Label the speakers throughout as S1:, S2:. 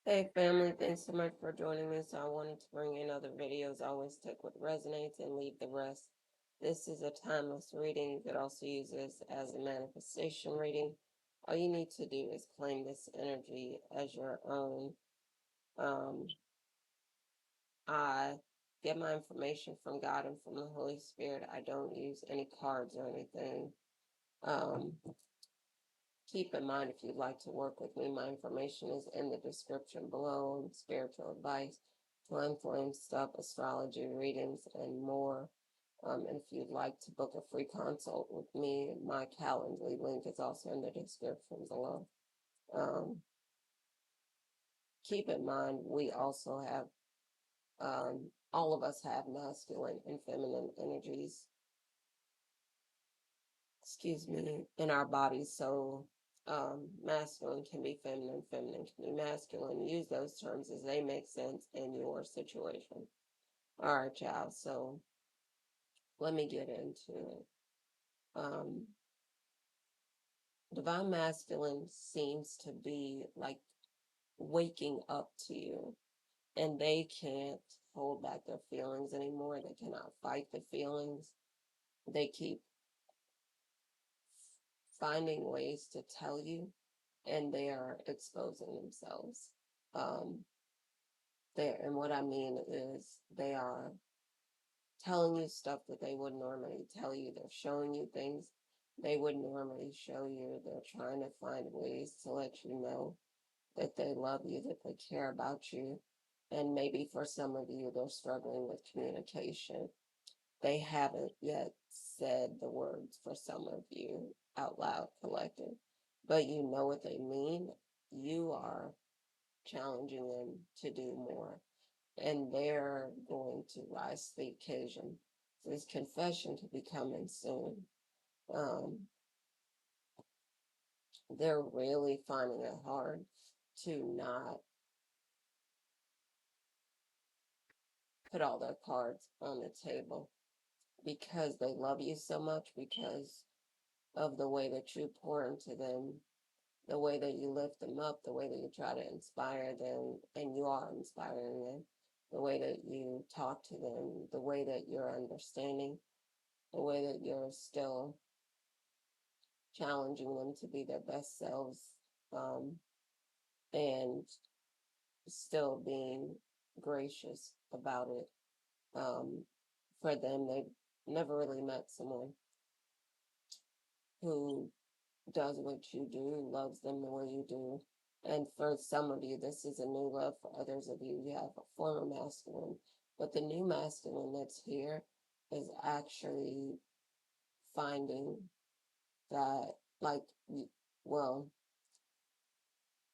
S1: Hey family, thanks so much for joining me. So I wanted to bring in other videos. I always take what resonates and leave the rest. This is a timeless reading. You could also use this as a manifestation reading. All you need to do is claim this energy as your own. Um, I get my information from God and from the Holy Spirit. I don't use any cards or anything. Um, Keep in mind, if you'd like to work with me, my information is in the description below on spiritual advice, twin flame stuff, astrology readings, and more. And if you'd like to book a free consult with me, my Calendly link is also in the description below. Um, Keep in mind, we also have, all of us have masculine and feminine energies, excuse me, in our bodies. So masculine can be feminine, feminine can be masculine. Use those terms as they make sense in your situation. All right, child. So let me get into it. Um, Divine masculine seems to be like waking up to you, and they can't hold back their feelings anymore. They cannot fight the feelings. They keep finding ways to tell you, and they are exposing themselves. Um, and what I mean is they are telling you stuff that they would normally tell you. They're showing you things they would normally show you. They're trying to find ways to let you know that they love you, that they care about you. And maybe for some of you, they're struggling with communication. They haven't yet said the words for some of you out loud, collective, but you know what they mean. You are challenging them to do more, and they're going to rise to the occasion. So this confession could be coming soon. Um, they're really finding it hard to not put all their cards on the table because they love you so much, because of the way that you pour into them, the way that you lift them up, the way that you try to inspire them, and you are inspiring them, the way that you talk to them, the way that you're understanding, the way that you're still challenging them to be their best selves, um, and still being gracious about it. For them, they've never really met someone who does what you do, loves them the way you do. And for some of you, this is a new love. For others of you, you have a former masculine. But the new masculine that's here is actually finding that, like, well,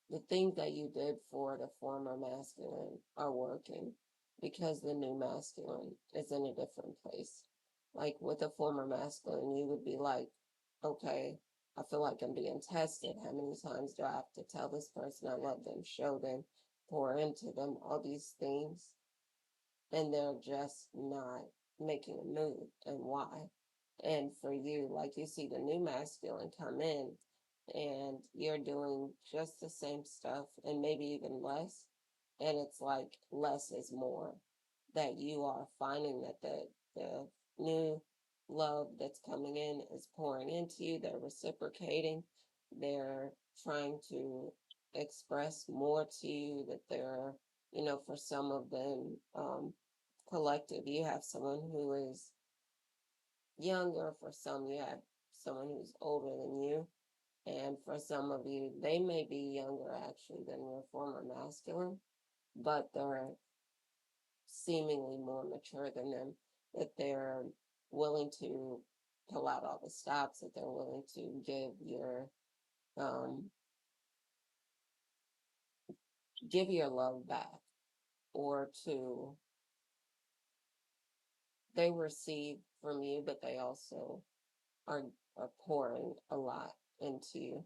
S1: the things that you did for the former masculine are working because the new masculine is in a different place. Like with the former masculine, you would be like, okay, I feel like I'm being tested. How many times do I have to tell this person I love them, show them, pour into them, all these things? And they're just not making a move. And why? And for you, like you see the new masculine come in and you're doing just the same stuff and maybe even less. And it's like less is more. That you are finding that the new love that's coming in is pouring into you. They're reciprocating. They're trying to express more to you, that they're, for some of them, collective, you have someone who is younger. For some, you have someone who's older than you. And for some of you, they may be younger actually than your former masculine, but they're seemingly more mature than them, that they're willing to pull out all the stops, that they're willing to um, give your love back, or to, they receive from you, but they also are, are pouring a lot into you.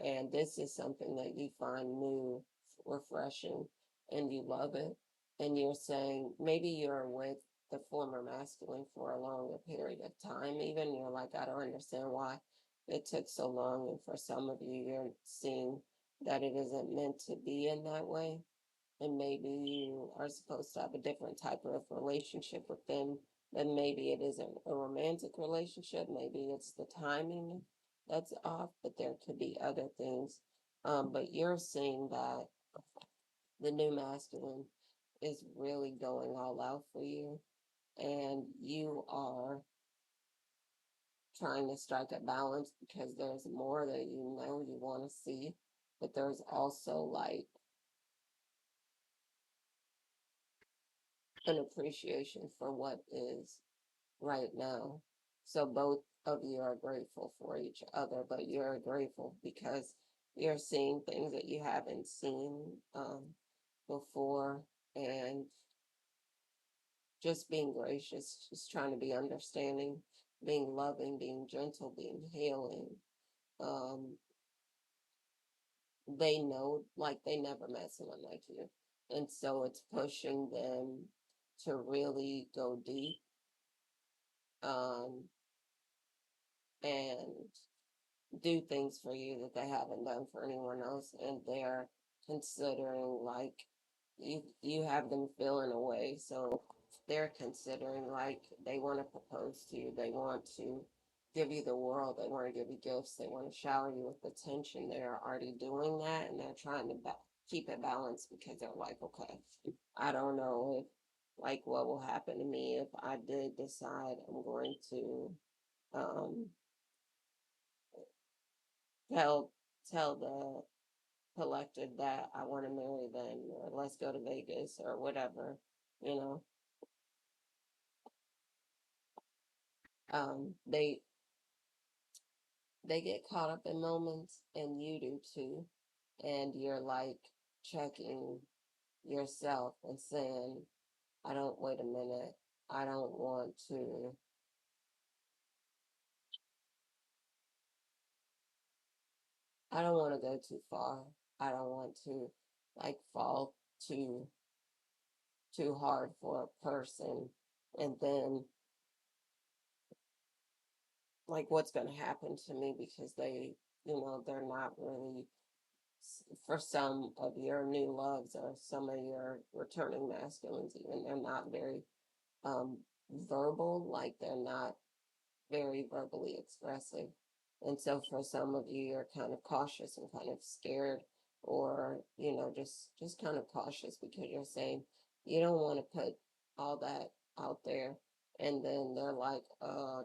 S1: And this is something that you find new, refreshing, and you love it. And you're saying, maybe you're with the former masculine for a longer period of time, even. You're like, I don't understand why it took so long. And for some of you, you're seeing that it isn't meant to be in that way. and maybe you are supposed to have a different type of relationship with them, then maybe it isn't a romantic relationship, maybe it's the timing that's off, but there could be other things. But you're seeing that the new masculine is really going all out for you, and you are trying to strike a balance because there's more that you want to see, but there's also like an appreciation for what is right now. So both of you are grateful for each other, but you're grateful because you're seeing things that you haven't seen before, and just being gracious, just trying to be understanding, being loving, being gentle, being healing. Um, they know, like, they never met someone like you. And so it's pushing them to really go deep, um, and do things for you that they haven't done for anyone else. And they're considering, like, you have them feeling a way. So they're considering, like, they want to propose to you. They want to give you the world. They want to give you gifts. They want to shower you with attention. They're already doing that, and they're trying to keep it balanced because they're like, okay, I don't know if, like, what will happen to me if I did decide I'm going to um, tell tell the collective that I want to marry them, or let's go to Vegas or whatever, you know. Um, they they get caught up in moments, and you do too, and you're like checking yourself and saying, I don't, wait a minute, I don't want to, I don't want to go too far. I don't want to like fall too too hard for a person, and then like what's going to happen to me because they're not really, for some of your new loves or some of your returning masculines, even, they're not very um verbal, like they're not very verbally expressive. And so for some of you, you're kind of cautious and kind of scared, or, just kind of cautious because you're saying you don't want to put all that out there. And then they're like,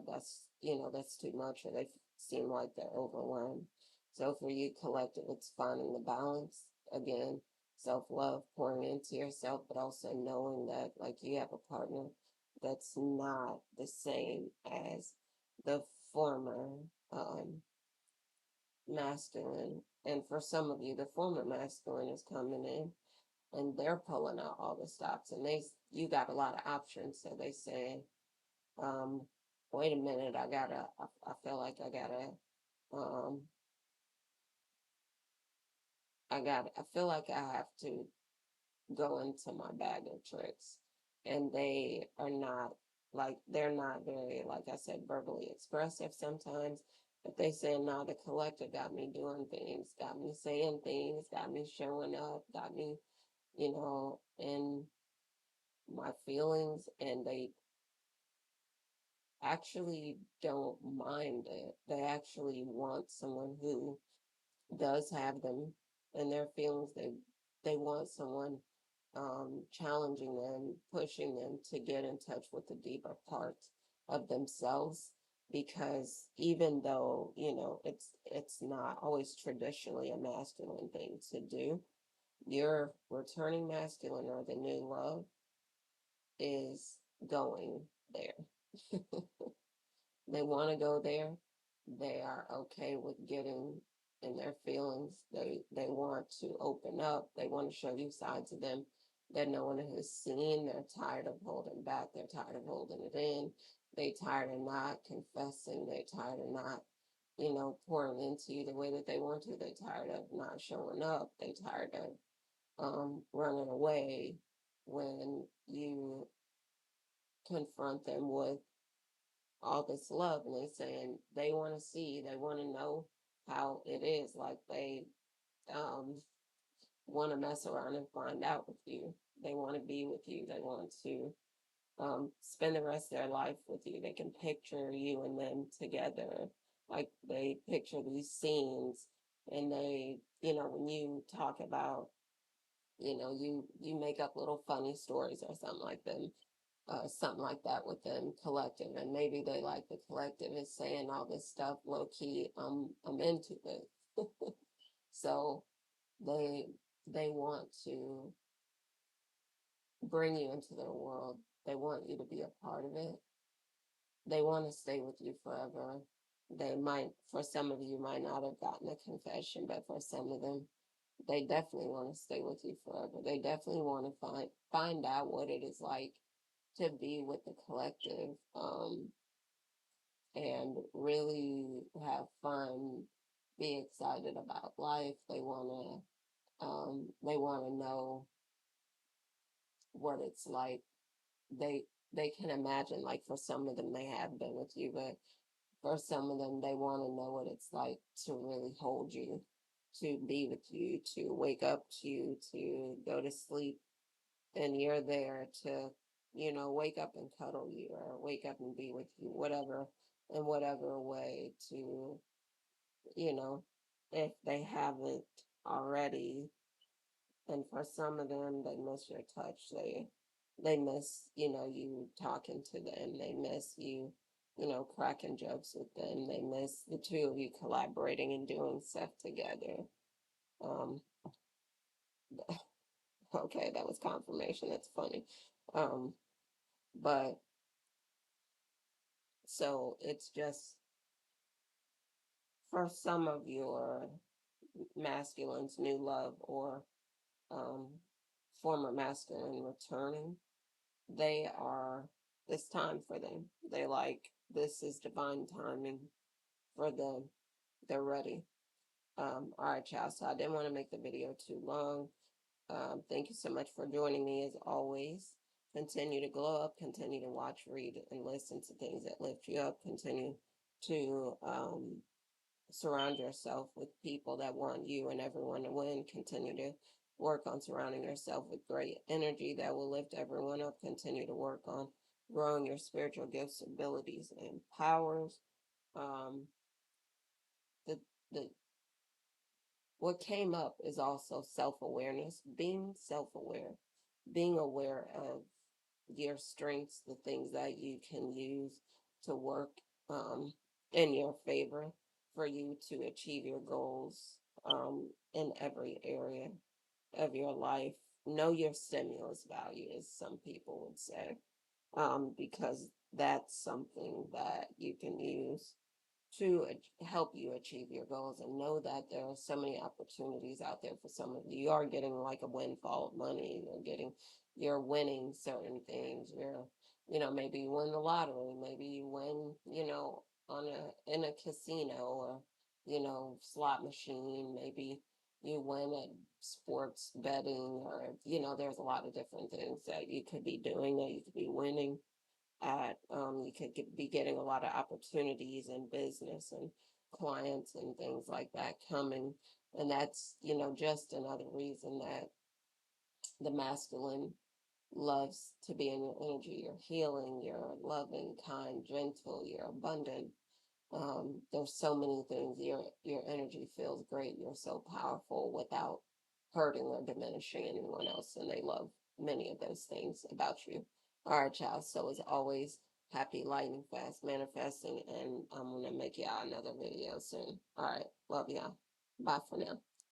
S1: that's too much, or they seem like they're overwhelmed. So for you, collective, it's finding the balance again, self love, pouring into yourself, but also knowing that, like, you have a partner that's not the same as the former um, masculine. And for some of you, the former masculine is coming in, and they're pulling out all the stops, and you got a lot of options. So they say, um, wait a minute, I feel like um, I feel like I have to go into my bag of tricks. And they're not very, like I said, verbally expressive sometimes, but they say, no, the collective got me doing things, got me saying things, got me showing up, got me, in my feelings, and they actually don't mind it. They actually want someone who does have them and their feelings. They want someone challenging them, pushing them to get in touch with the deeper parts of themselves. Because even though it's not always traditionally a masculine thing to do, your returning masculine or the new love is going there. They want to go there. They are okay with getting in their feelings. They want to open up. They want to show you sides of them that no one has seen. They're tired of holding back. They're tired of holding it in. They tired of not confessing. They tired of not, pouring into you the way that they want to. They tired of not showing up. They tired of running away when you confront them with all this love, and they saying they want to see, they want to know how it is. Like um want to mess around and find out with you. They want to be with you. They want to spend the rest of their life with you. They can picture you and them together. Like they picture these scenes, and they, when you talk about, you make up little funny stories or something like that with them collective, and maybe they like the collective is saying all this stuff low key. I'm into it, so they they want to bring you into their world. They want you to be a part of it. They want to stay with you forever. They might, for some of you, might not have gotten a confession, but for some of them, they definitely want to stay with you forever. They definitely want to find out what it is like to be with the collective, and really have fun, be excited about life. They want to know what it's like. They they can imagine, like for some of them, they have been with you, but for some of them, they want to know what it's like to really hold you, to be with you, to wake up to you, to go to sleep, and you're there to, wake up and cuddle you or wake up and be with you, whatever, in whatever way to, you know, if they haven't already. And for some of them, they miss your touch. They miss, you talking to them. They miss you, cracking jokes with them. They miss the two of you collaborating and doing stuff together. Um, okay, that was confirmation. That's funny. Um, but so it's just for some of your masculines, new love or um, former masculine returning, they are, it's time for them. They like, this is divine timing for them. They're ready. All right, y'all. So I didn't want to make the video too long. Thank you so much for joining me as always. Continue to glow up, continue to watch, read, and listen to things that lift you up. Continue to surround yourself with people that want you and everyone to win. Continue to work on surrounding yourself with great energy that will lift everyone up. Continue to work on growing your spiritual gifts, abilities, and powers. Um, the the what came up is also self-awareness, being self-aware, being aware of your strengths, the things that you can use to work in your favor for you to achieve your goals in every area of your life. Know your stimulus value, as some people would say, because that's something that you can use to help you achieve your goals, and know that there are so many opportunities out there for some of you. You are getting like a windfall of money. You're winning certain things. Maybe you win the lottery. Maybe you win, in a casino or, slot machine. Maybe you win at sports betting or, there's a lot of different things that you could be doing, that you could be winning at. You could be getting a lot of opportunities in business and clients and things like that coming. And that's, just another reason that the masculine loves to be in your energy. You're healing, you're loving, kind, gentle, you're abundant. There's so many things. Your energy feels great. You're so powerful without hurting or diminishing anyone else, and they love many of those things about you. All right, y'all. So as always, happy lightning fast manifesting, and I'm gonna make y'all another video soon. All right, love y'all. Bye for now.